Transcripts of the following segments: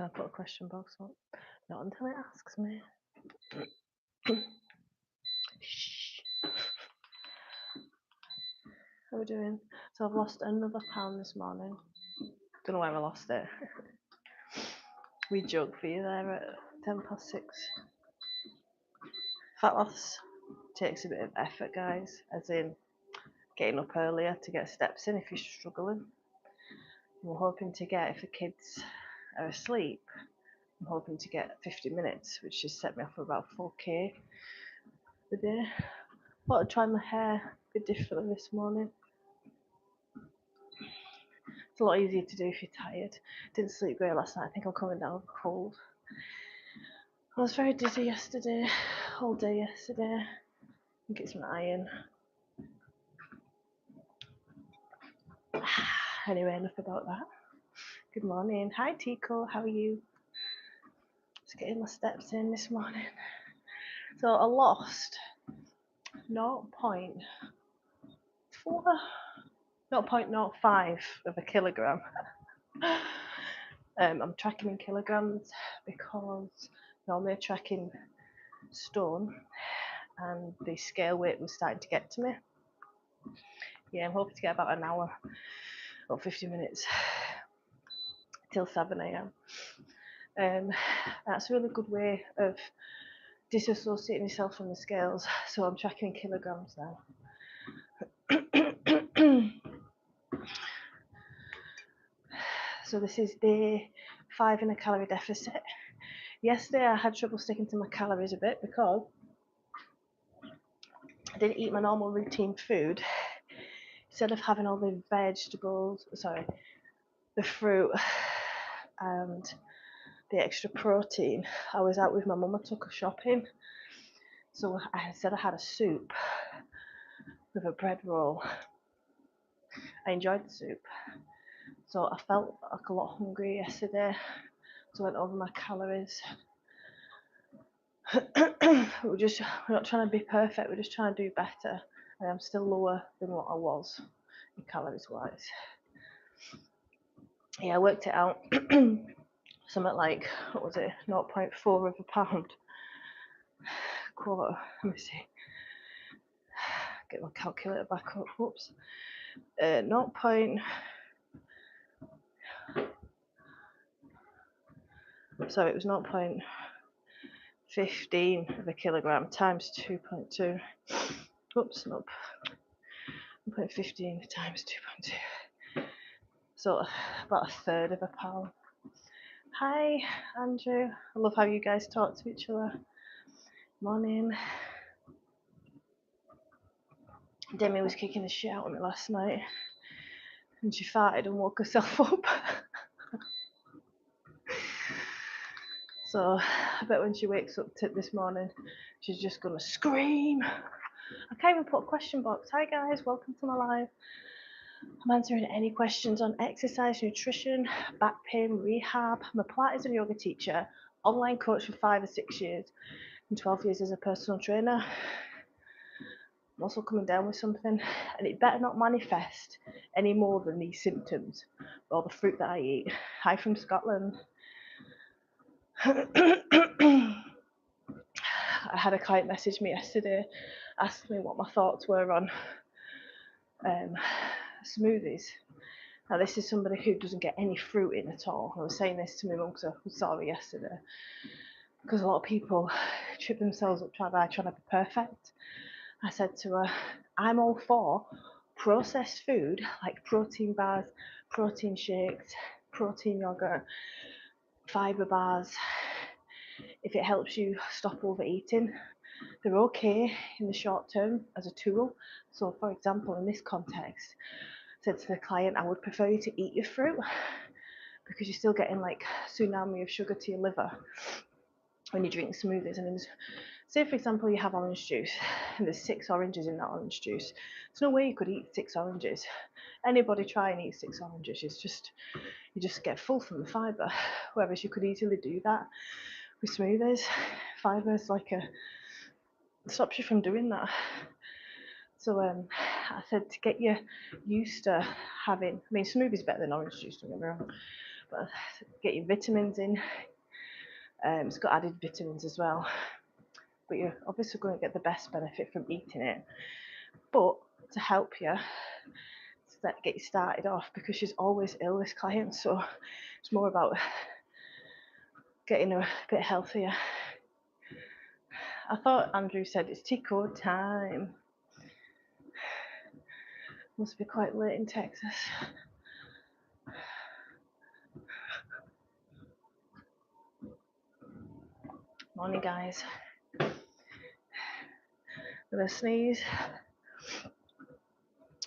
Can I put a question box up? Not until it asks me. Shh. How are we doing? So I've lost another pound this morning. Don't know where I lost it. We joke for you there at 6:10. Fat loss takes a bit of effort, guys, as in getting up earlier to get steps in if you're struggling. We're hoping to get, if the kids are asleep, I'm hoping to get 50 minutes, which has set me off for about 4k a day. Thought I'd try my hair a bit differently this morning. It's a lot easier to do if you're tired. Didn't sleep great last night. I think I'm coming down with a cold. I was very dizzy yesterday, all day yesterday. I think it's my iron. Anyway, enough about that. Good morning. Hi, Tico. How are you? Just getting my steps in this morning. So I lost 0.05 of a kilogram. I'm tracking in kilograms because normally I'm tracking stone, and the scale weight was starting to get to me. Yeah, I'm hoping to get about an hour or 50 minutes till 7 a.m. That's a really good way of disassociating yourself from the scales. So I'm tracking kilograms now. So this is day 5 in a calorie deficit. Yesterday I had trouble sticking to my calories a bit because I didn't eat my normal routine food. Instead of having all the the fruit and the extra protein, I was out with my mum. I took her shopping. So instead I had a soup with a bread roll. I enjoyed the soup. So I felt like a lot hungry yesterday. So I went over my calories. We're not trying to be perfect, we're just trying to do better. And I'm still lower than what I was in calories wise. Yeah, I worked it out. Something like, what was it, 0.4 of a pound. Quarter, let me see. Get my calculator back up, whoops. 0. So it was 0.15 of a kilogram times 2.2. Oops, nope. 0.15 times 2.2. So about a third of a pound. Hi, Andrew. I love how you guys talk to each other. Morning. Demi was kicking the shit out of me last night, and she farted and woke herself up. So I bet when she wakes up this morning, she's just gonna scream. I can't even put a question box. Hi guys, welcome to my live. I'm answering any questions on exercise, nutrition, back pain, rehab. I'm a Pilates and yoga teacher, online coach for 5 or 6 years, and 12 years as a personal trainer. I'm also coming down with something, and it better not manifest any more than these symptoms or the fruit that I eat. Hi from Scotland. I had a client message me yesterday asking me what my thoughts were on smoothies. Now this is somebody who doesn't get any fruit in at all. I was saying this to my mum because I was sorry yesterday, because a lot of people trip themselves up trying to be perfect. I said to her, I'm all for processed food like protein bars, protein shakes, protein yogurt, fibre bars. If it helps you stop overeating, they're okay in the short term as a tool. So for example, in this context, I said to the client, I would prefer you to eat your fruit because you're still getting like tsunami of sugar to your liver when you drink smoothies. And say for example you have orange juice and there's 6 oranges in that orange juice. There's no way you could eat 6 oranges. Anybody try and eat 6 oranges, you just get full from the fibre. Whereas you could easily do that with smoothies. Fibre is like stops you from doing that. So I said to get you used to having, smoothies better than orange juice, don't get me wrong, But get your vitamins in. It's got added vitamins as well. But you're obviously going to get the best benefit from eating it. But to help you, to get you started off, because she's always ill, this client, so it's more about getting her a bit healthier. I thought Andrew said it's tea code time. Must be quite late in Texas. Morning, guys. I'm gonna sneeze.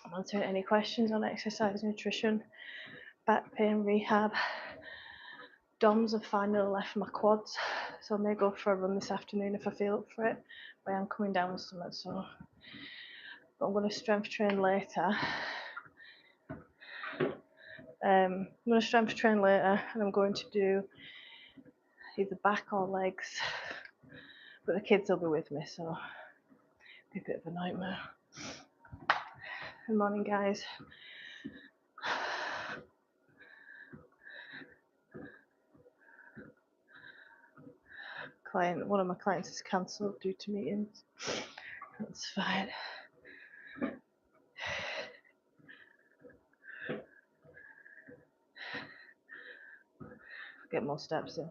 I'm answering any questions on exercise, nutrition, back pain, rehab. DOMs have finally left my quads, so I may go for a run this afternoon if I feel up for it. But I'm coming down with something, so but I'm going to strength train later. I'm going to strength train later, and I'm going to do either back or legs. But the kids will be with me, so it'll be a bit of a nightmare. Good morning, guys. One of my clients is cancelled due to meetings. That's fine. Get more steps in.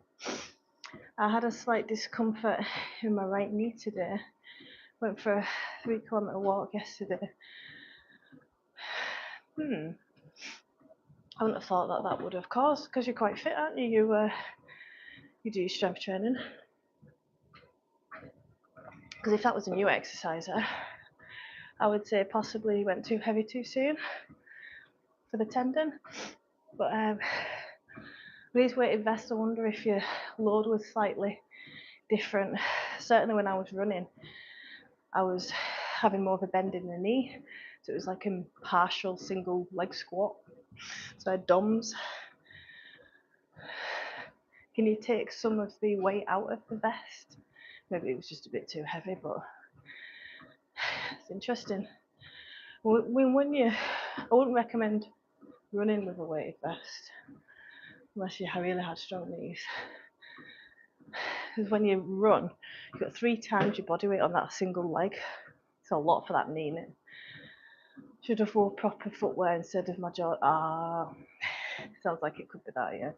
I had a slight discomfort in my right knee today. Went for a 3-kilometre walk yesterday. I wouldn't have thought that would have caused, because you're quite fit, aren't you? You do your strength training. Because if that was a new exerciser, I would say possibly you went too heavy too soon for the tendon. But with these weighted vests, I wonder if your load was slightly different. Certainly when I was running, I was having more of a bend in the knee, so it was like a partial single leg squat. So I had DOMs. Can you take some of the weight out of the vest? Maybe it was just a bit too heavy, but it's interesting. I wouldn't recommend running with a weighted vest unless you really had strong knees. Because when you run, you've got 3 times your body weight on that single leg. It's a lot for that knee. Should have wore proper footwear instead of my jaw. Sounds like it could be that, yeah.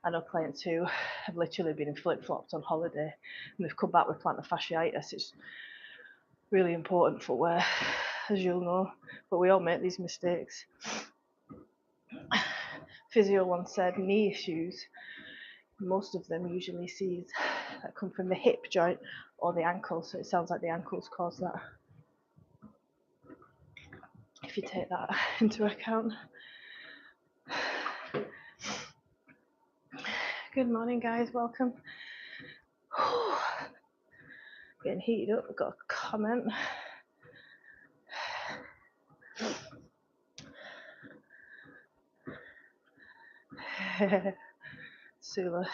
I know clients who have literally been in flip-flops on holiday and they've come back with plantar fasciitis. It's really important footwear, as you'll know, but we all make these mistakes. Physio once said knee issues, most of them usually sees that come from the hip joint or the ankle, so it sounds like the ankles cause that, if you take that into account. Good morning, guys, welcome. Getting heated up, I've got a comment. Sula.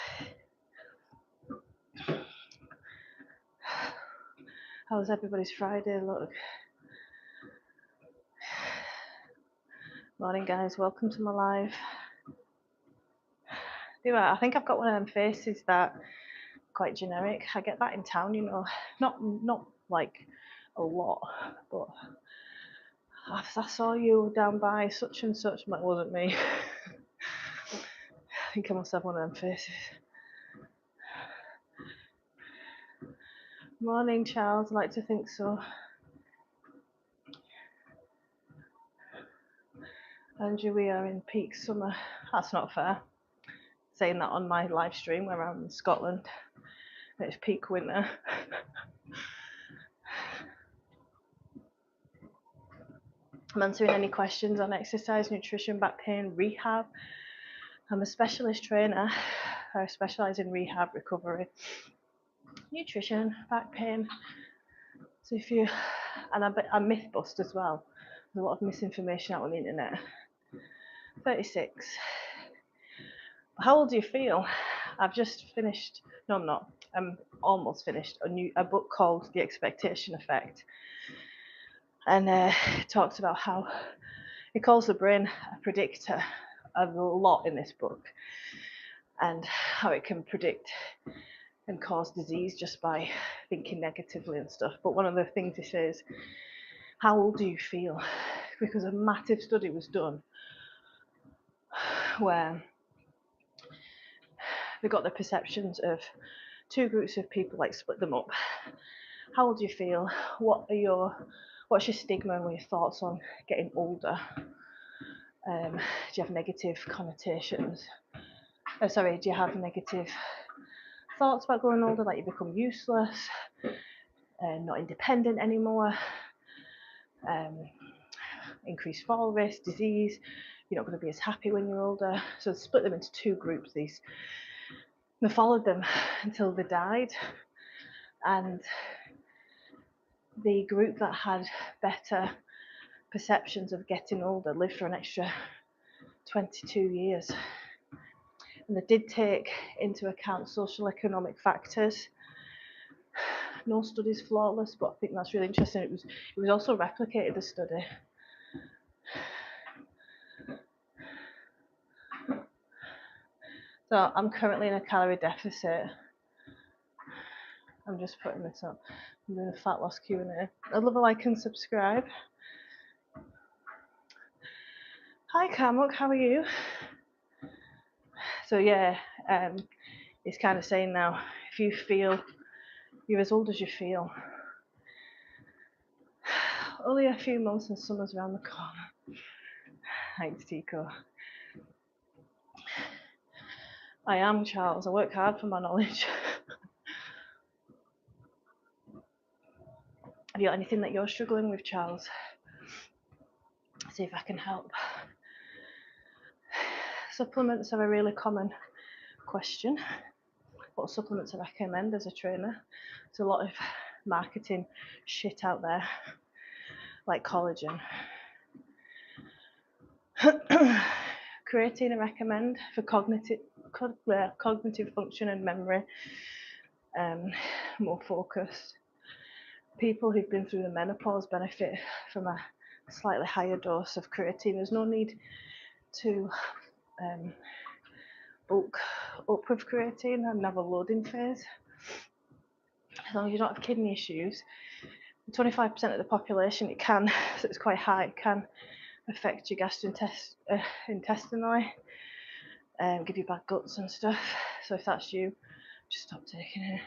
How's everybody's Friday look? Morning, guys, welcome to my live. I think I've got one of them faces that quite generic. I get that in town, you know, not like a lot, but I saw you down by such and such. That wasn't me. I think I must have one of them faces. Morning, Charles. I'd like to think so. Andrew, we are in peak summer. That's not fair. Saying that on my live stream where I'm in Scotland. It's peak winter. I'm answering any questions on exercise, nutrition, back pain, rehab. I'm a specialist trainer. I specialise in rehab, recovery, nutrition, back pain. So I myth bust as well. There's a lot of misinformation out on the internet. 36. How old do you feel? I've just finished, no I'm not, I'm almost finished a book called The Expectation Effect. And it talks about how it calls the brain a predictor a lot in this book, and how it can predict and cause disease just by thinking negatively and stuff. But one of the things he says, how old do you feel? Because a massive study was done where they got the perceptions of two groups of people, like split them up. How old do you feel? What's your stigma and your thoughts on getting older? Do you have negative connotations? Do you have negative thoughts about growing older, like you become useless, not independent anymore, increased fall risk, disease, you're not going to be as happy when you're older. So split them into two groups. They followed them until they died, and the group that had better perceptions of getting older lived for an extra 22 years. And they did take into account social economic factors. No study's flawless, but I think that's really interesting. It was also replicated, the study. So I'm currently in a calorie deficit. I'm just putting this up. I'm doing a fat loss Q&A. I'd love a like and subscribe. Hi Carmuk, how are you? So yeah, it's kind of saying now, if you feel you're as old as you feel, only a few months and summer's around the corner. Thanks, Tico. I am, Charles. I work hard for my knowledge. Have you got anything that you're struggling with, Charles? See if I can help. Supplements are a really common question. What supplements I recommend as a trainer? There's a lot of marketing shit out there, like collagen. Creatine I recommend for cognitive function and memory, more focused. People who've been through the menopause benefit from a slightly higher dose of creatine. There's no need to bulk up with creatine and have a loading phase. As long as you don't have kidney issues, 25% of the population it can, so it's quite high, it can affect your gastrointestinally, give you bad guts and stuff. So if that's you, just stop taking it.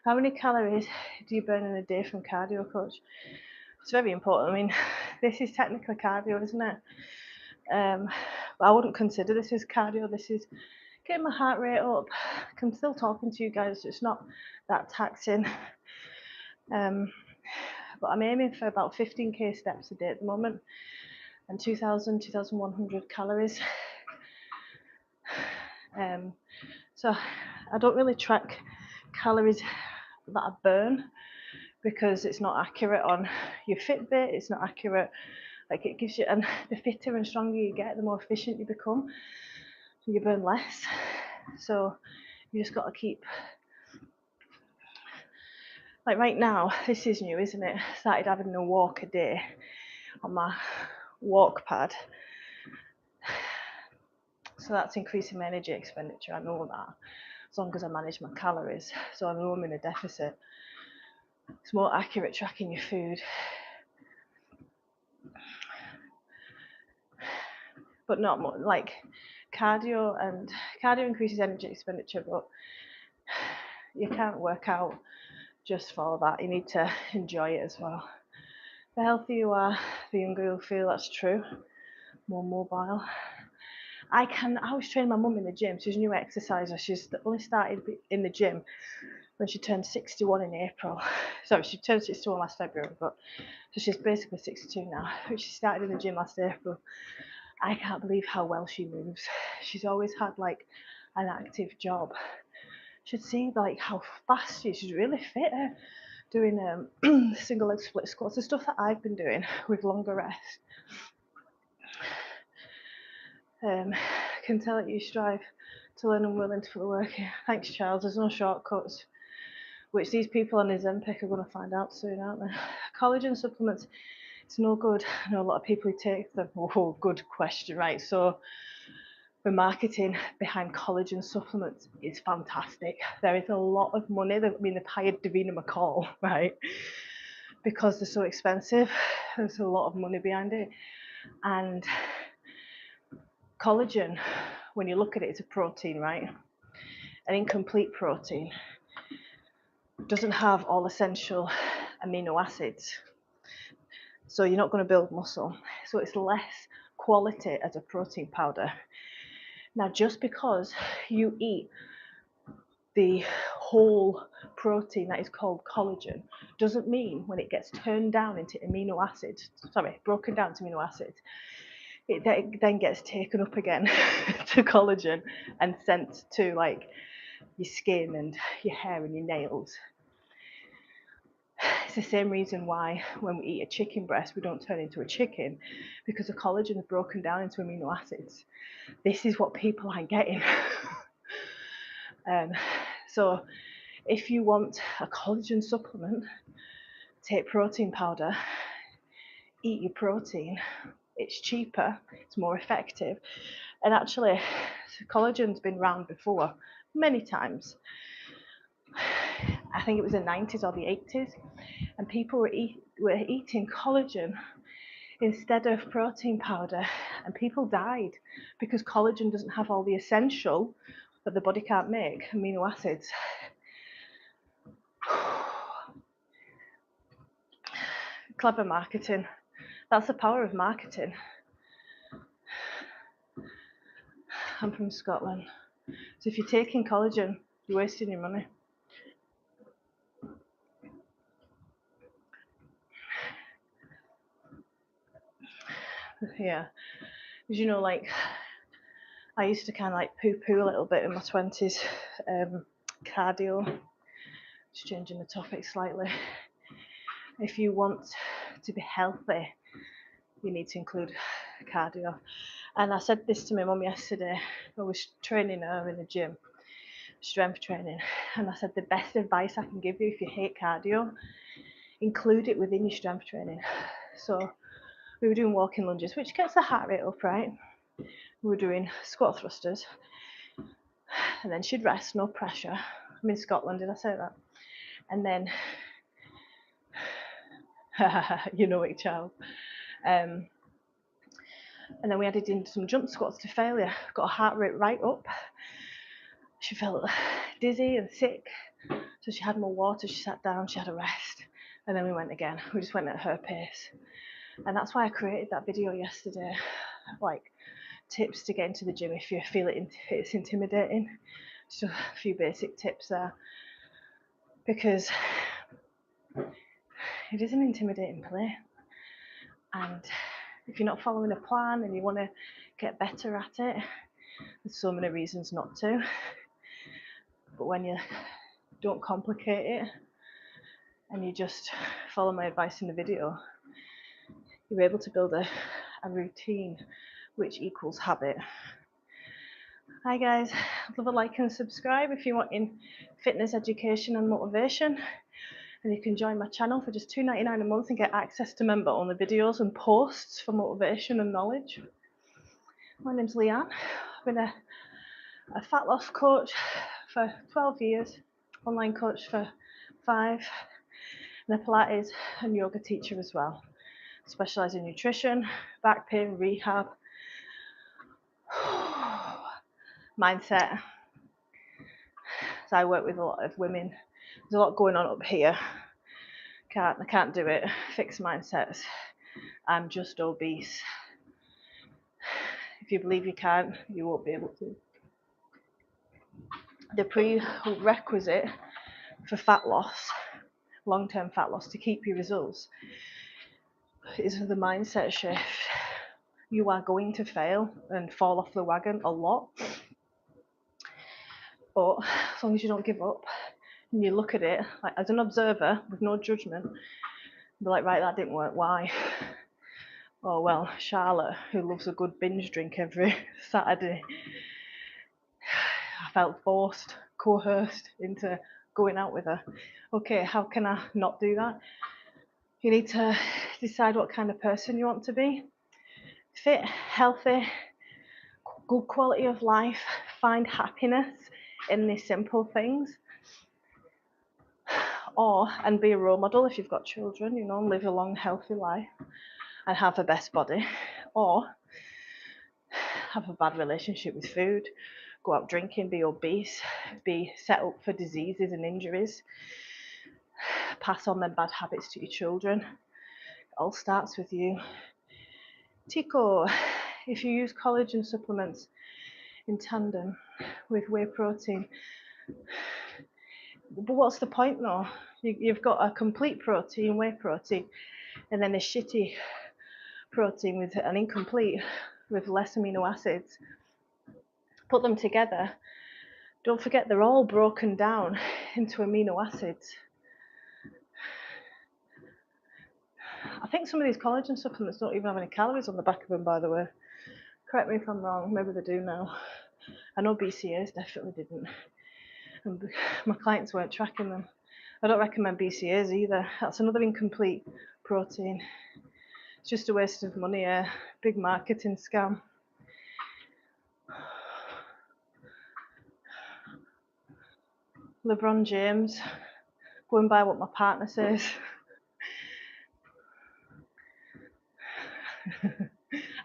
How many calories do you burn in a day from cardio, coach? It's very important. I mean, this is technically cardio, isn't it? But I wouldn't consider this as cardio. This is getting my heart rate up. I'm still talking to you guys, so it's not that taxing. But I'm aiming for about 15k steps a day at the moment, and 2,100 calories. So I don't really track calories that I burn because it's not accurate on your Fitbit. It's not accurate. Like it gives you, and the fitter and stronger you get, the more efficient you become. You burn less. So you just got to keep. Like right now, this is new, isn't it? I started having a walk a day on my walk pad. So that's increasing my energy expenditure. I know that, as long as I manage my calories. So I know I'm in a deficit. It's more accurate tracking your food. But not more, like cardio increases energy expenditure, but you can't work out just for that. You need to enjoy it as well. The healthier you are, the younger you'll feel. That's true. More mobile. I was training my mum in the gym. She's a new exerciser. She's only started in the gym when she turned 61 in April. Sorry, she turned 61 last February, so she's basically 62 now. She started in the gym last April. I can't believe how well she moves. She's always had like an active job. Should see like how fast she is. She's really fit. Doing single leg split squats, the stuff that I've been doing with longer rest. Can tell that you strive to learn and willing to put the work in. Thanks, Charles. There's no shortcuts, which these people on Ozempic are going to find out soon, aren't they? Collagen supplements It's no good. I know a lot of people who take them. Oh, good question, right? So the marketing behind collagen supplements is fantastic. There is a lot of money. I mean, they've hired Davina McCall, right? Because they're so expensive. There's a lot of money behind it. And collagen, when you look at it, it's a protein, right? An incomplete protein doesn't have all essential amino acids. So you're not going to build muscle. So it's less quality as a protein powder. Now, just because you eat the whole protein that is called collagen doesn't mean when it gets turned down into broken down to amino acids, it then gets taken up again to collagen and sent to like your skin and your hair and your nails. It's the same reason why when we eat a chicken breast, we don't turn into a chicken, because the collagen is broken down into amino acids. This is what people aren't getting. So if you want a collagen supplement, take protein powder, eat your protein. It's cheaper, it's more effective. And actually, collagen's been around before many times. I think it was the 90s or the 80s, and people were eating collagen instead of protein powder, and people died because collagen doesn't have all the essential that the body can't make amino acids. Clever marketing. That's the power of marketing. I'm from Scotland. So if you're taking collagen, you're wasting your money. Yeah. Because, you know, like, I used to kind of like poo-poo a little bit in my 20s. Cardio. Just changing the topic slightly. If you want to be healthy, you need to include cardio. And I said this to my mum yesterday. I was training her in the gym, strength training, and I said the best advice I can give you if you hate cardio, include it within your strength training. So we were doing walking lunges, which gets the heart rate up, right? We were doing squat thrusters, and then she'd rest, no pressure. I'm in Scotland, did I say that? And then, you know it, child. And then we added in some jump squats to failure. Got a heart rate right up. She felt dizzy and sick, so she had more water. She sat down, she had a rest, and then we went again. We just went at her pace. And that's why I created that video yesterday, like tips to get into the gym if you feel it's intimidating. Just a few basic tips there, because it is an intimidating play, and if you're not following a plan and you want to get better at it, there's so many reasons not to. But when you don't complicate it and you just follow my advice in the video, you're able to build a routine which equals habit. Hi guys, love a like and subscribe if you're wanting fitness education and motivation, and you can join my channel for just $2.99 a month and get access to member-only videos and posts for motivation and knowledge. My name's Leanne. I've been a fat loss coach for 12 years, online coach for 5, and a Pilates and yoga teacher as well. I specialise in nutrition, back pain, rehab, mindset. So I work with a lot of women. There's a lot going on up here. I can't do it. Fixed mindsets. I'm just obese. If you believe you can, you won't be able to. The prerequisite for fat loss, long-term fat loss, to keep your results, is the mindset shift. You are going to fail and fall off the wagon a lot, but as long as you don't give up and you look at it like as an observer with no judgment, be like, right, that didn't work, why? Oh well, Charlotte, who loves a good binge drink every Saturday, I felt coerced into going out with her. Okay, how can I not do that? You need to decide what kind of person you want to be. Fit, healthy, good quality of life, find happiness in these simple things. And be a role model if you've got children, live a long, healthy life and have the best body. Or have a bad relationship with food, go out drinking, be obese, be set up for diseases and injuries, pass on them bad habits to your children. It all starts with you. Tico, if you use collagen supplements in tandem with whey protein, but what's the point though? You've got a complete protein, whey protein, and then a shitty protein with an incomplete with less amino acids. Put them together. Don't forget they're all broken down into amino acids. I think some of these collagen supplements don't even have any calories on the back of them, by the way. Correct me if I'm wrong, maybe they do now. I know BCAAs definitely didn't. And my clients weren't tracking them. I don't recommend BCAAs either. That's another incomplete protein. It's just a waste of money, a big marketing scam. LeBron James, going by what my partner says.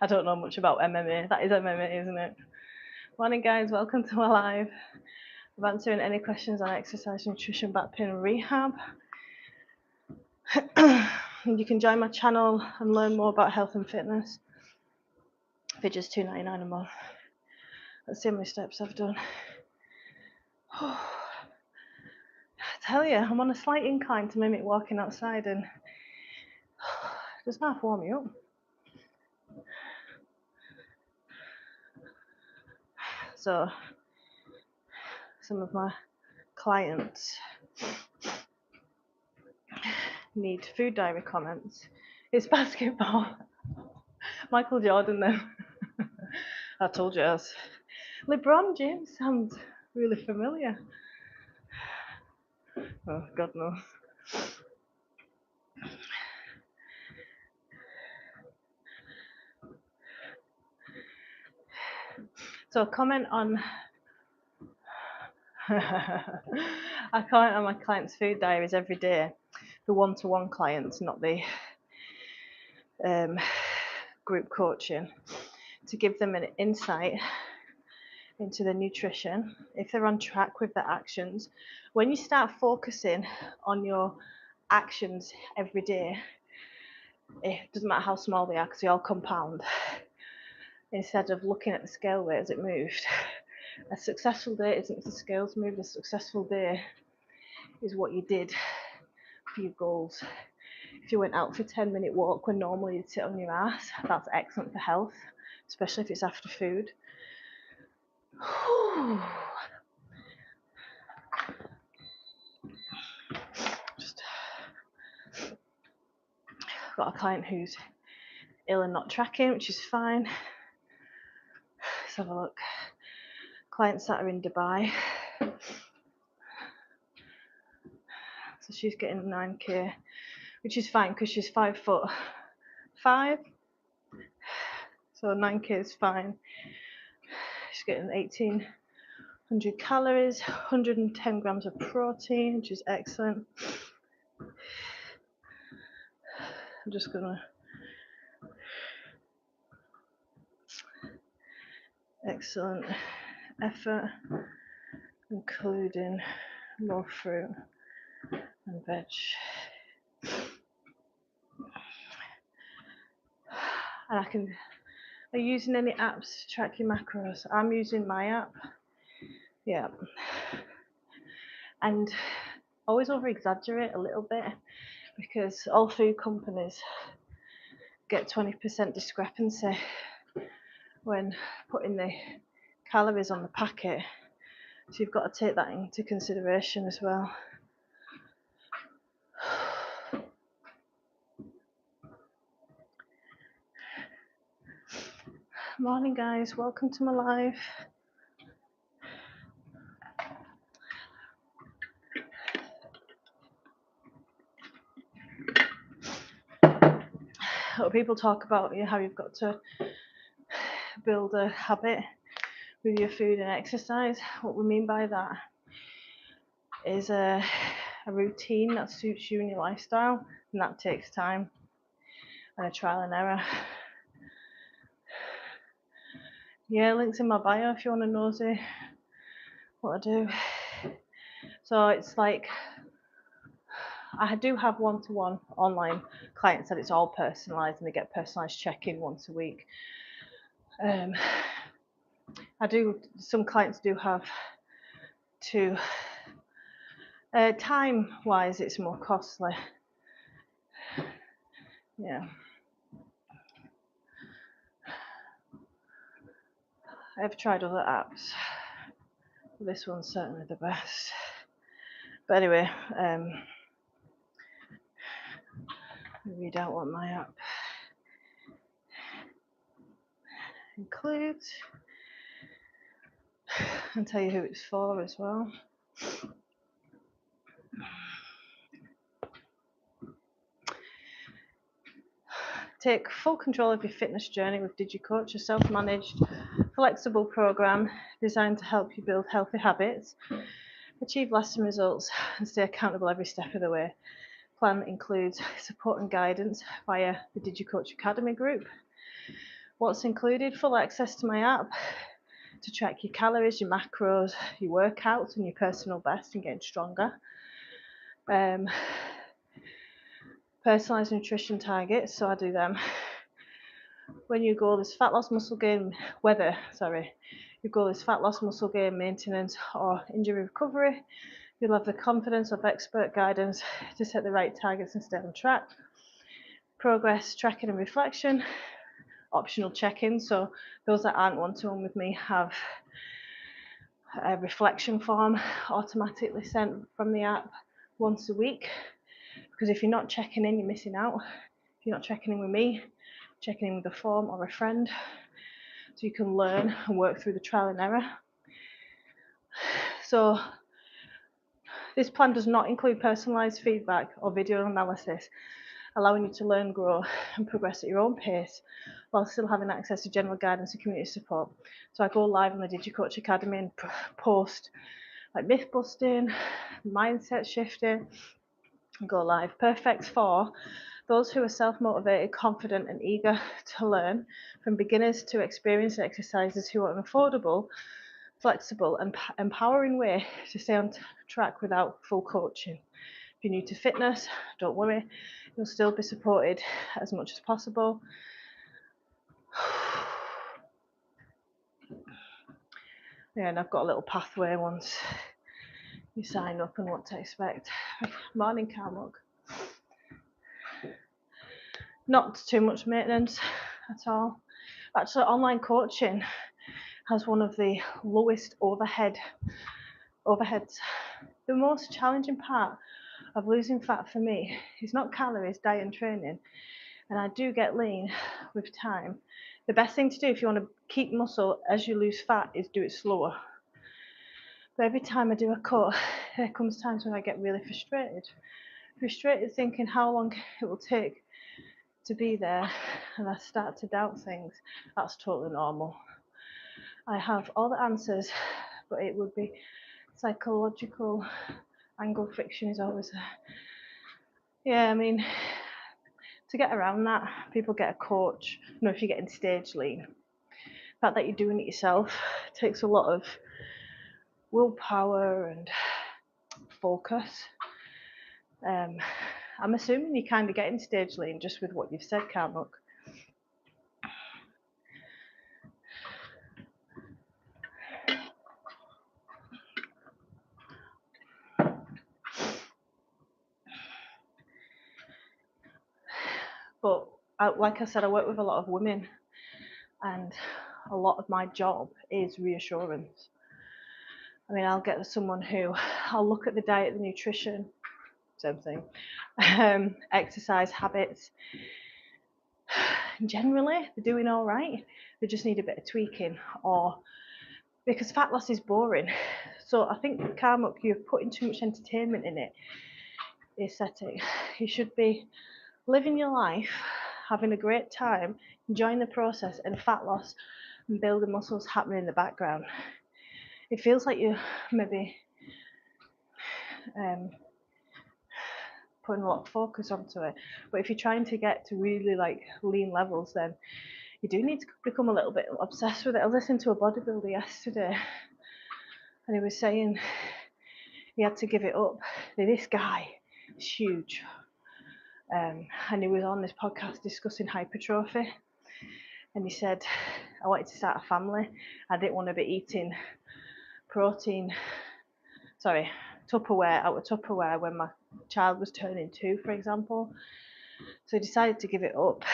I don't know much about MMA. That is MMA, isn't it? Morning, guys. Welcome to my live. I'm answering any questions on exercise, nutrition, back pain, and rehab. You can join my channel and learn more about health and fitness for just $2.99 a month. Let's see how many steps I've done. I tell you, I'm on a slight incline to mimic walking outside, and it doesn't half warm me up. So some of my clients need food diary comments. It's basketball. Michael Jordan then. I told you us. LeBron James sounds really familiar. Oh, God knows. So comment on I comment on my clients' food diaries every day. The one-to-one clients, not the group coaching, to give them an insight into the nutrition, if they're on track with their actions. When you start focusing on your actions every day, it doesn't matter how small they are because they all compound. Instead of looking at the scale weight as it moved, a successful day isn't if the scales moved. A successful day is what you did for your goals. If you went out for a 10-minute walk when normally you'd sit on your ass, that's excellent for health, especially if it's after food. Just got a client who's ill and not tracking, which is fine. Let's have a look. Clients that are in Dubai. So she's getting 9k, which is fine because she's 5'5". So 9k is fine. She's getting 1,800 calories, 110 grams of protein, which is excellent. I'm just gonna excellent effort, including more fruit and veg. And are you using any apps to track your macros? I'm using my app. Yeah. And always over exaggerate a little bit because all food companies get 20% discrepancy when putting the calories on the packet. So you've got to take that into consideration as well. Morning, guys. Welcome to my live. people talk about how you've got to build a habit with your food and exercise. What we mean by that is a routine that suits you and your lifestyle, and that takes time and a trial and error. Yeah, links in my bio if you want to nosy what I do. So it's like I do have one-to-one online clients that it's all personalised and they get personalised check-in once a week. Some clients do have to, time-wise it's more costly. Yeah. I've tried other apps. This one's certainly the best. But anyway, read out what my app includes and tell you who it's for as well. Take full control of your fitness journey with DigiCoach, a self-managed, flexible program designed to help you build healthy habits, achieve lasting results, and stay accountable every step of the way. Plan includes support and guidance via the DigiCoach Academy group. What's included? Full access to my app to track your calories, your macros, your workouts, and your personal best and getting stronger. Personalised nutrition targets, so I do them. When your goal is fat loss, muscle gain, your goal is fat loss, muscle gain, maintenance, or injury recovery, you'll have the confidence of expert guidance to set the right targets and stay on track. Progress tracking and reflection, optional check-ins. So those that aren't one-to-one with me have a reflection form automatically sent from the app once a week. Because if you're not checking in, you're missing out. If you're not checking in with me, checking in with a form or a friend, so you can learn and work through the trial and error. So this plan does not include personalised feedback or video analysis, allowing you to learn, grow, and progress at your own pace, while still having access to general guidance and community support. So I go live on the DigiCoach Academy and post like myth busting, mindset shifting, and go live. Perfect for those who are self-motivated, confident, and eager to learn, from beginners to experienced exercisers who want an affordable, flexible, and empowering way to stay on track without full coaching. If you're new to fitness, don't worry, you'll still be supported as much as possible. Yeah, and I've got a little pathway once you sign up and what to expect. Morning, Carmuk. Not too much maintenance at all. Actually, online coaching has one of the lowest overheads. The most challenging part of losing fat for me is not calories, diet and training, and I do get lean with time. The best thing to do if you want to keep muscle as you lose fat is do it slower. But every time I do a cut, there comes times when I get really frustrated thinking how long it will take to be there, and I start to doubt things. That's totally normal. I have all the answers, but it would be psychological angle friction is always there. Yeah, I mean, to get around that, people get a coach. If you're getting stage lean, the fact that you're doing it yourself takes a lot of willpower and focus. I'm assuming you're kind of getting stage lean just with what you've said, can't look. But like I said, I work with a lot of women, and a lot of my job is reassurance. I mean, I'll get someone who I'll look at the diet, the nutrition, same thing, exercise habits. Generally, they're doing all right. They just need a bit of tweaking, or because fat loss is boring. So I think Karmuk, you're putting too much entertainment in it. The aesthetic. You should be living your life, having a great time, enjoying the process, and fat loss and building muscles happening in the background. It feels like you're maybe putting a lot of focus onto it, but if you're trying to get to really like lean levels, then you do need to become a little bit obsessed with it. I listened to a bodybuilder yesterday, and he was saying he had to give it up. This guy is huge, and he was on this podcast discussing hypertrophy, and he said, I wanted to start a family. I didn't want to be eating Tupperware out of Tupperware when my child was turning 2, for example. So he decided to give it up.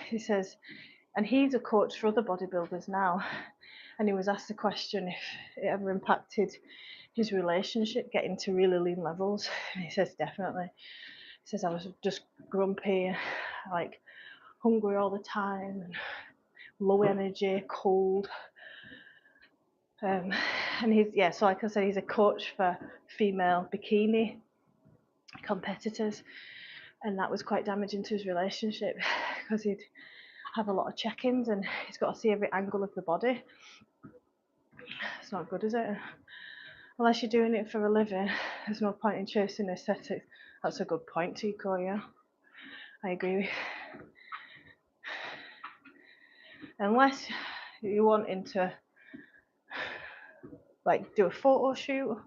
He says, and he's a coach for other bodybuilders now, and he was asked the question if it ever impacted his relationship getting to really lean levels, and he says definitely. He says, I was just grumpy, like hungry all the time, and low energy, cold. And so like I said, he's a coach for female bikini competitors, and that was quite damaging to his relationship because he'd have a lot of check-ins and he's got to see every angle of the body. It's not good, is it? Unless you're doing it for a living, there's no point in chasing aesthetics. That's a good point, Tico, yeah. I agree with you. Unless you're wanting to like do a photo shoot,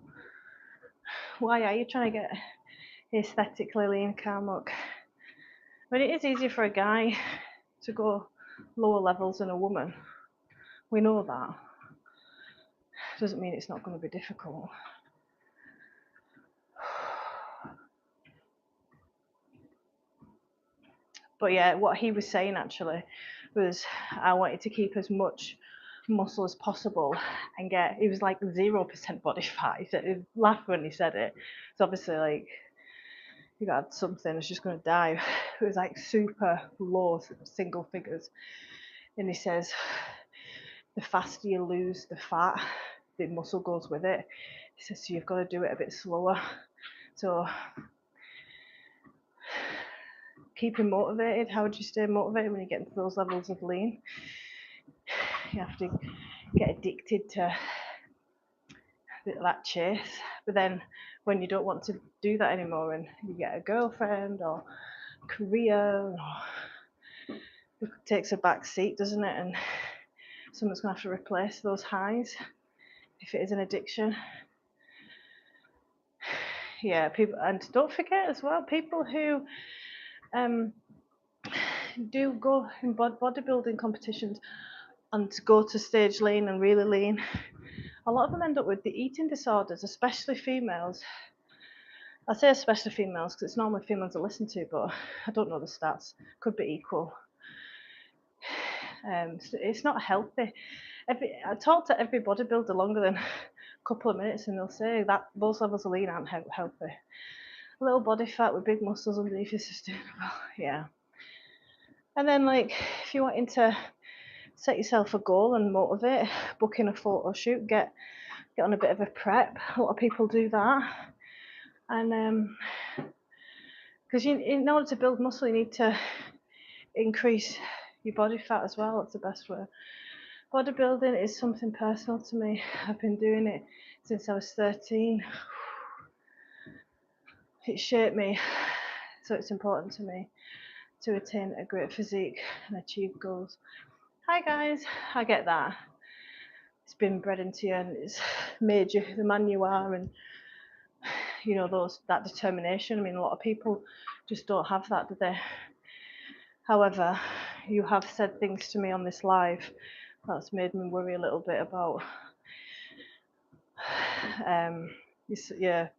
why are you trying to get aesthetically lean, Carmuck? But it is easier for a guy to go lower levels than a woman. We know that. Doesn't mean it's not going to be difficult. But yeah, what he was saying actually was I wanted to keep as much muscle as possible and he was like 0% body fat. He laughed when he said it. It's obviously like you got something that's just going to die. It was like super low single figures. And he says the faster you lose the fat, the muscle goes with it. He says so you've got to do it a bit slower. So keeping motivated, how would you stay motivated when you get into those levels of lean? You have to get addicted to that chase. But then when you don't want to do that anymore and you get a girlfriend or career, it takes a back seat, doesn't it? And someone's going to have to replace those highs if it is an addiction. Yeah, people, and don't forget as well, people who do go in bodybuilding competitions and go to stage lean and really lean, a lot of them end up with the eating disorders, especially females. I say especially females because it's normally females I listen to, but I don't know the stats. Could be equal. It's not healthy. I talk to every bodybuilder longer than a couple of minutes and they'll say that those levels of lean aren't healthy. A little body fat with big muscles underneath is sustainable, yeah. And then like if you're wanting to set yourself a goal and motivate, book in a photo shoot, get on a bit of a prep. A lot of people do that. And because in order to build muscle, you need to increase your body fat as well. That's the best way. Bodybuilding is something personal to me. I've been doing it since I was 13. It shaped me, so it's important to me to attain a great physique and achieve goals. Hi guys, I get that. It's been bred into you and it's made you the man you are, and you know that determination. I mean, a lot of people just don't have that, do they? However, you have said things to me on this live that's made me worry a little bit about your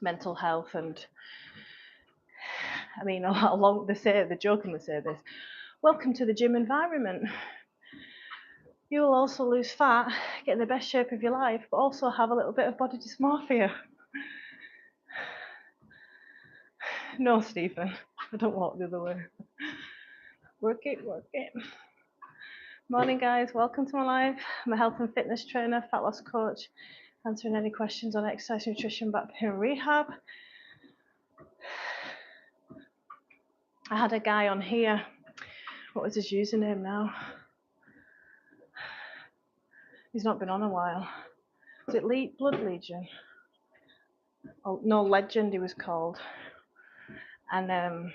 mental health. And I mean, they jokingly say this: welcome to the gym environment. You will also lose fat, get in the best shape of your life, but also have a little bit of body dysmorphia. No, Stephen, I don't walk the other way. Work it. Morning, guys. Welcome to my live. I'm a health and fitness trainer, fat loss coach, answering any questions on exercise, nutrition, back pain, rehab. I had a guy on here. What was his username now? He's not been on a while. Is it Blood Legion? Oh, no, Legend he was called. And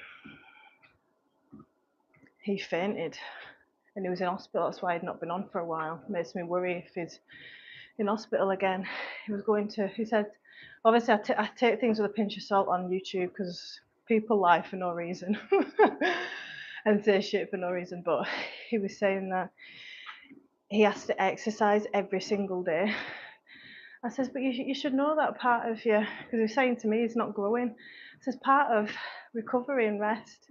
he fainted. And he was in hospital. That's why he'd not been on for a while. Makes me worry if he's in hospital again. He said, obviously I take things with a pinch of salt on YouTube because people lie for no reason and say shit for no reason. But he was saying that he has to exercise every single day. I says, but you should know that part of you, because he was saying to me he's not growing. I says, part of recovery and rest.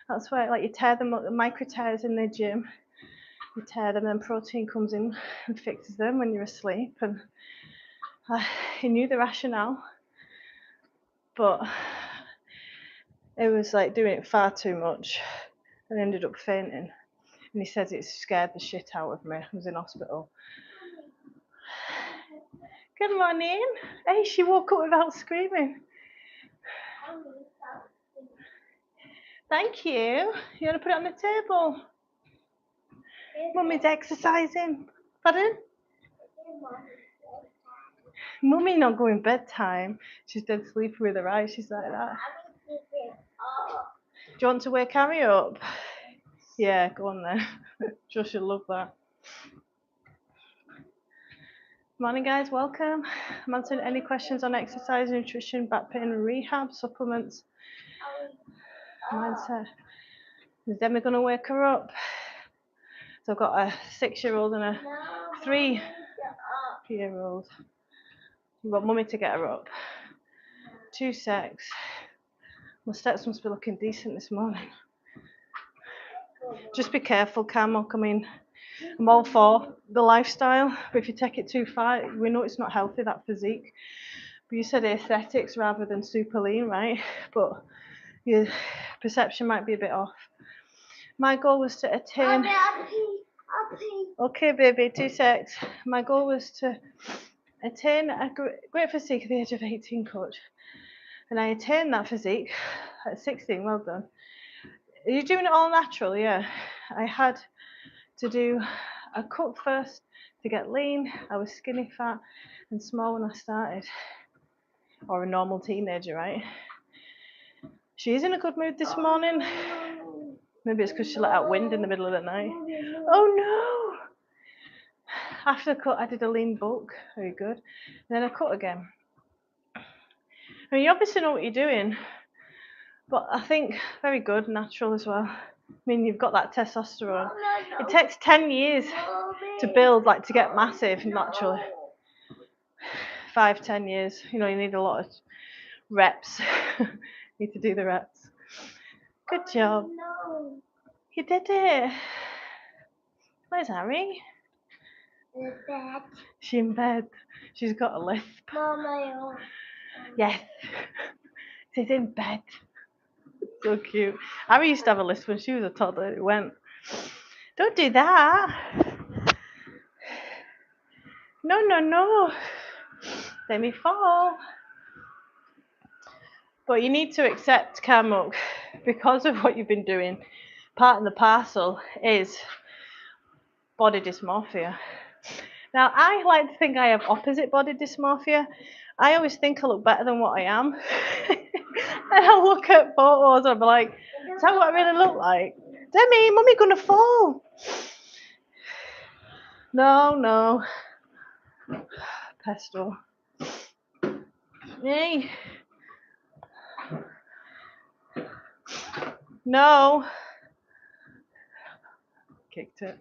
That's why, like, you tear them up, the micro tears in the gym. You tear them, and protein comes in and fixes them when you're asleep. And he knew the rationale, but it was like doing it far too much and ended up fainting. And he says it scared the shit out of me. I was in hospital. Good morning. Hey, she woke up without screaming. Thank you. You want to put it on the table? Mummy's exercising. Pardon? Mummy not going bedtime. She's dead sleepy with her eyes. She's like that. Do you want to wake Harry up? Yeah, go on then. Josh will love that. Morning guys, welcome. I'm answering any questions on exercise, nutrition, back pain and rehab, supplements, mindset. Is Demi going to wake her up? So I've got a 6-year-old and a 3-year-old. You've got mummy to get her up. 2 secs. My steps must be looking decent this morning. Just be careful, Cam. I mean, I'm all for the lifestyle, but if you take it too far, we know it's not healthy, that physique. But you said aesthetics rather than super lean, right? But your perception might be a bit off. My goal was to attain... Okay, baby, 2 secs. My goal was to attain a great physique at the age of 18, coach. And I attained that physique at 16, well done. Are you doing it all natural? Yeah. I had to do a cut first to get lean. I was skinny fat and small when I started. Or a normal teenager, right? She's in a good mood this morning. Maybe it's because she let out wind in the middle of the night. Oh no! After the cut, I did a lean bulk. Very good. And then I cut again. I mean, you obviously know what you're doing. But I think very good, natural as well. I mean, you've got that testosterone. It takes 10 years to build, like to get massive naturally. 5-10 years. You know, you need a lot of reps. You need to do the reps. Good job. You did it. Where's Harry? In bed. She's in bed. She's got a lisp. Mama. Yes. She's in bed. So cute. Harry used to have a lisp when she was a toddler. It went. Don't do that. No, no, no. Let me fall. But you need to accept, Camuk, because of what you've been doing, part and the parcel is body dysmorphia. Now, I like to think I have opposite body dysmorphia. I always think I look better than what I am. And I look at photos and I'm like, is that what I really look like? Demi, Mummy gonna fall. No, no. Pesto. Hey. No. Kicked it.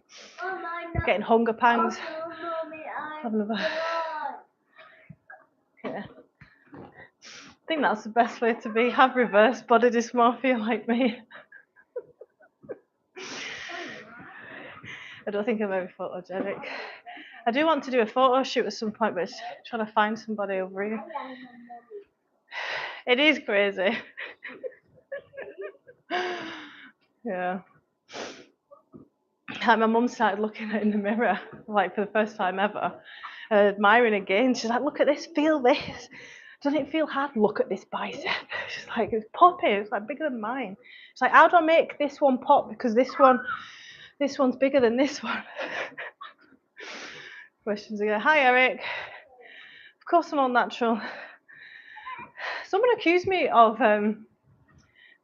Getting hunger pangs. Have another. Yeah. I think that's the best way to be. Have reverse body dysmorphia like me. I don't think I'm very photogenic. I do want to do a photo shoot at some point, but it's trying to find somebody over here. It is crazy. Yeah. My mum started looking at it in the mirror, like for the first time ever, admiring again. She's like, look at this, feel this. Doesn't it feel hard? Look at this bicep. It's like, it's popping. It's like bigger than mine. It's like, how do I make this one pop? Because this one's bigger than this one. Questions again. Hi, Eric. Of course I'm all natural. Someone accused me of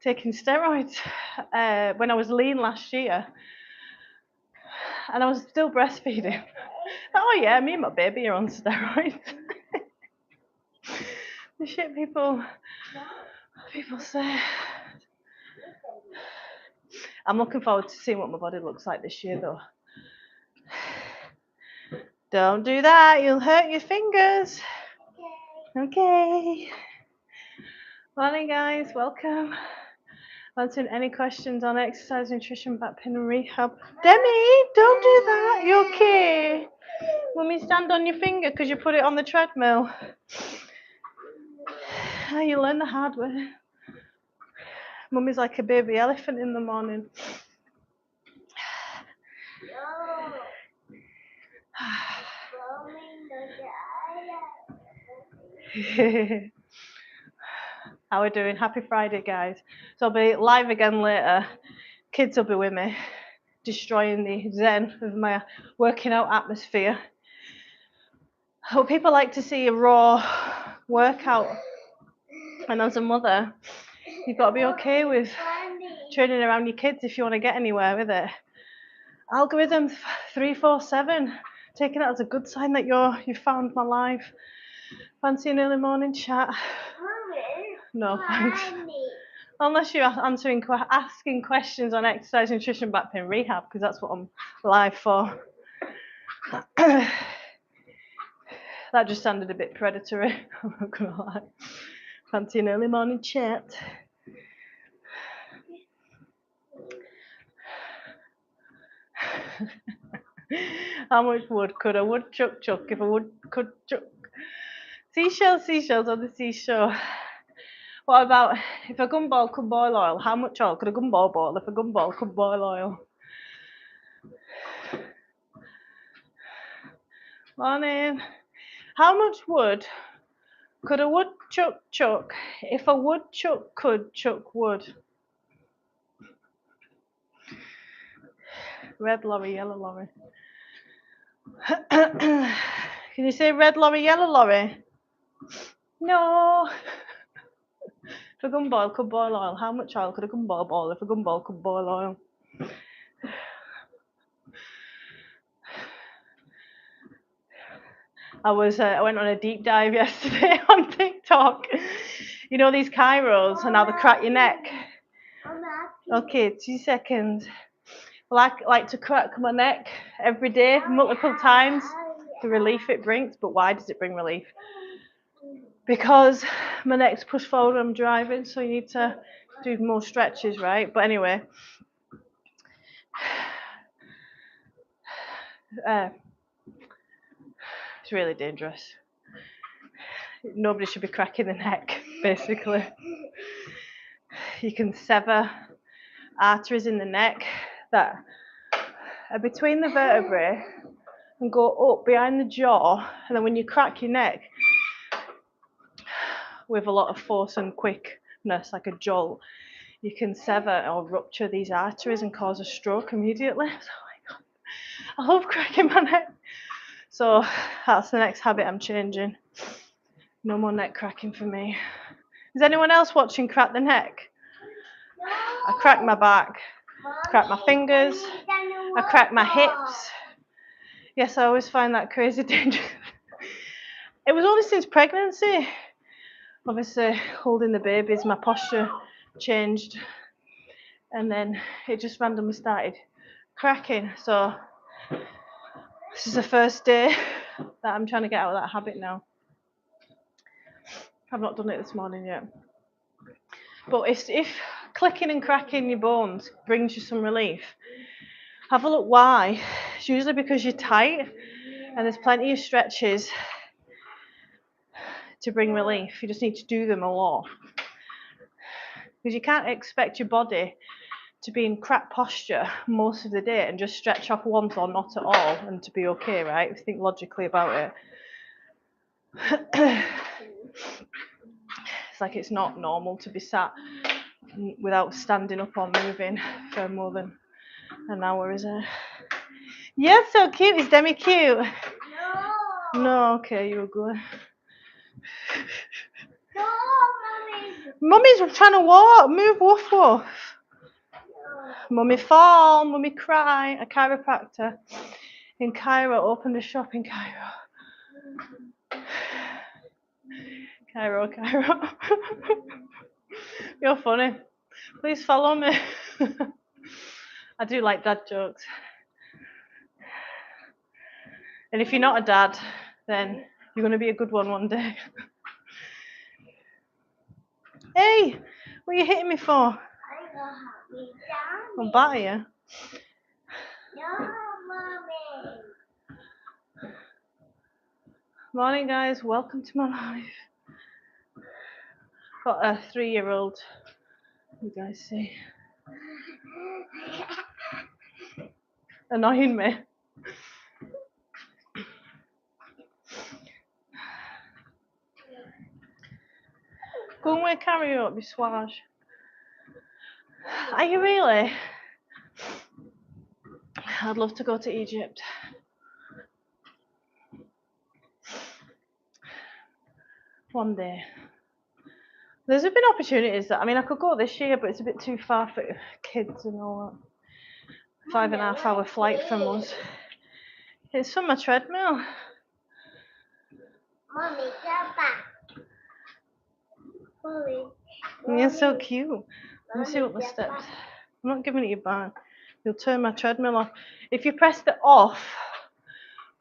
taking steroids when I was lean last year. And I was still breastfeeding. Oh yeah, me and my baby are on steroids. The shit people say. I'm looking forward to seeing what my body looks like this year though. Don't do that, you'll hurt your fingers. Okay. Morning guys, welcome. Answering any questions on exercise, nutrition, back pain and rehab. Demi, don't do that, you okay? Mummy, stand on your finger because you put it on the treadmill. You learn the hard way. Mummy's like a baby elephant in the morning. How are we doing? Happy Friday, guys. So I'll be live again later. Kids will be with me, destroying the zen of my working out atmosphere. But people like to see a raw workout. And as a mother, you've got to be okay with training around your kids if you want to get anywhere with it. Algorithm 347, taking it as a good sign that you found my life. Fancy an early morning chat? No, thanks. Unless you're asking questions on exercise, nutrition, back pain, rehab, because that's what I'm live for. That just sounded a bit predatory, I'm not gonna lie. Fancy an early morning chat. How much wood could a woodchuck chuck if a wood could chuck? Seashells on the seashore. What about if a gumball could boil oil? How much oil could a gumball boil if a gumball could boil oil? Morning. How much wood could a woodchuck chuck if a woodchuck could chuck wood? Red lorry, yellow lorry. Can you say red lorry, yellow lorry? No. If a gumball could boil oil, how much oil could a gumball boil if a gumball could boil oil? I went on a deep dive yesterday on TikTok. You know these chiros and how they crack your neck? Okay, 2 seconds. Well, I like to crack my neck every day, multiple times, the relief it brings. But why does it bring relief? Because my neck's pushed forward when I'm driving, so you need to do more stretches, right? But anyway, it's really dangerous. Nobody should be cracking the neck, basically. You can sever arteries in the neck that are between the vertebrae and go up behind the jaw, and then when you crack your neck with a lot of force and quickness, like a jolt, you can sever or rupture these arteries and cause a stroke immediately. So, oh my God, I love cracking my neck. So that's the next habit I'm changing. No more neck cracking for me. Is anyone else watching crack the neck? I crack my back, crack my fingers, I crack my hips. Yes, I always find that crazy dangerous. It was only since pregnancy. Obviously, holding the babies, my posture changed. And then it just randomly started cracking. So this is the first day that I'm trying to get out of that habit now. I've not done it this morning yet. But if clicking and cracking your bones brings you some relief, have a look why. It's usually because you're tight and there's plenty of stretches to bring relief. You just need to do them a lot. Because you can't expect your body to be in crap posture most of the day and just stretch off once or not at all and to be okay, right? If you think logically about it. Like it's not normal to be sat without standing up or moving for more than an hour, is it? You're so cute. Is Demi cute? No. No, okay, you're good. No, mommy. Mummy's trying to walk. Move, woof, woof. No. Mummy fall, mummy cry. A chiropractor in Cairo opened a shop in Cairo. Cairo. You're funny. Please follow me. I do like dad jokes. And if you're not a dad, then you're going to be a good one day. Hey, what are you hitting me for? I'll batter you. No, mommy. Morning, guys. Welcome to my life. Got a 3-year-old. You guys see? Annoying me. Go and wake Carrie up, you swage. Are you really? I'd love to go to Egypt. One day. There's been opportunities that, I could go this year, but it's a bit too far for kids and all that. 5.5 hour flight from us. It's on my treadmill. Mommy, get back. Mommy. You're so cute. Let me see what the steps. I'm not giving it you back. You'll turn my treadmill off. If you press the off,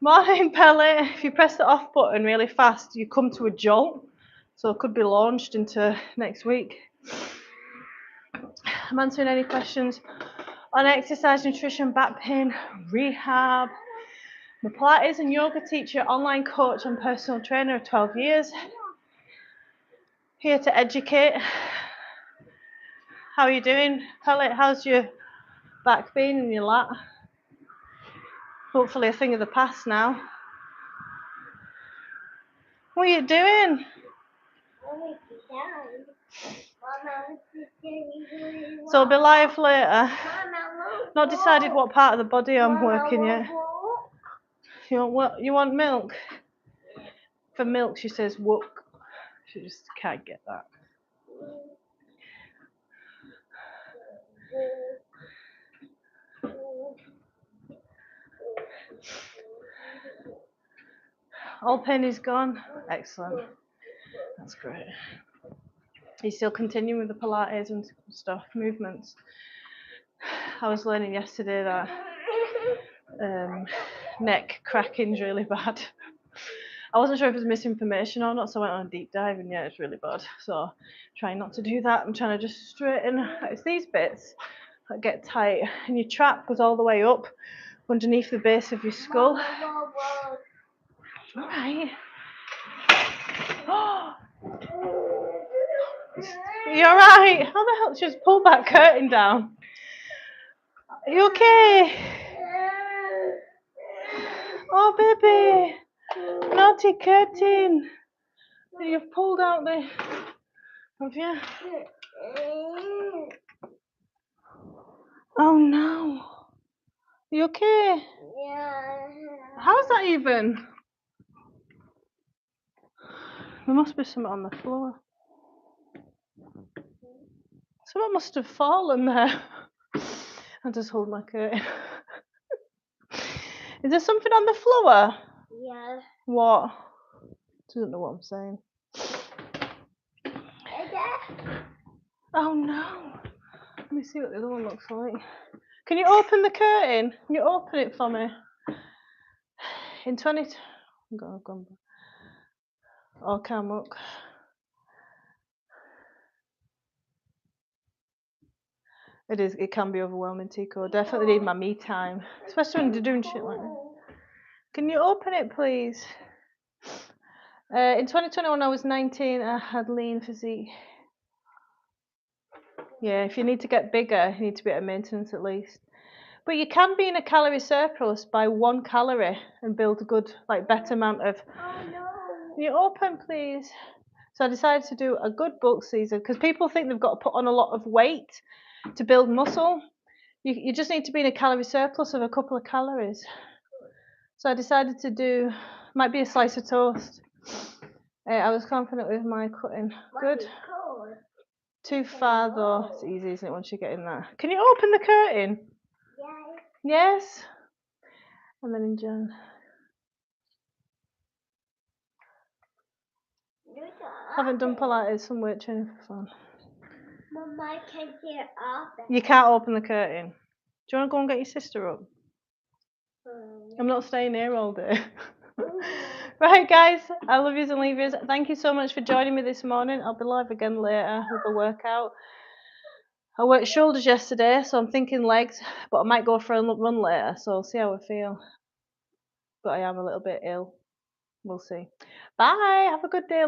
morning Pelle, if you press the off button really fast, you come to a jolt. So it could be launched into next week. I'm answering any questions on exercise, nutrition, back pain, rehab. I'm a Pilates and yoga teacher, online coach and personal trainer of 12 years. Here to educate. How are you doing, Pelle? How's your back been and your lat? Hopefully a thing of the past now. What are you doing? Mommy, sit down. Mama, So I'll be live later. Mama, Not decided what part of the body I'm working yet. walk. You want what? You want milk? For milk, she says wook. She just can't get that. All pain is gone. Excellent. That's great. You still continuing with the Pilates and stuff, movements? I was learning yesterday that neck cracking's really bad. I wasn't sure if it was misinformation or not, so I went on a deep dive, and yeah, it's really bad. So trying not to do that. I'm trying to just straighten. It's these bits that get tight, and your trap goes all the way up underneath the base of your skull. All right. Oh, you all right? How the hell? Just pull that curtain down. Are you okay? Oh, baby. Naughty curtain. You've pulled out the... Have you? Oh, no. Are you okay? Yeah. How's that even? There must be something on the floor. Someone must have fallen there. I'll just hold my curtain. Is there something on the floor? Yeah. What? Doesn't know what I'm saying. Oh no. Let me see what the other one looks like. Can you open the curtain? Can you open it for me? In 20... Go on. Oh, can't look. It can be overwhelming, Tico. Definitely need my me time. Especially when you're doing shit like that. Can you open it, please? In 2021, I was 19. I had lean physique. Yeah, if you need to get bigger, you need to be at maintenance at least. But you can be in a calorie surplus by 1 calorie and build a good, better amount of... Oh no. Can you open, please? So I decided to do a good bulk season because people think they've got to put on a lot of weight to build muscle. You just need to be in a calorie surplus of a couple of calories. So I decided to do, might be a slice of toast. I was confident with my cutting. Good. Too far though. It's easy, isn't it, once you get in there? Can you open the curtain? Yes. Yes. And then enjoy. Haven't done Pilates, some weight training for fun. Mum, I can't get off it. You can't open the curtain. Do you want to go and get your sister up? I'm not staying here all day. Right, guys, I love yous and leave yous. Thank you so much for joining me this morning. I'll be live again later with a workout. I worked shoulders yesterday, so I'm thinking legs, but I might go for a run later, so I'll see how I feel. But I am a little bit ill. We'll see. Bye. Have a good day.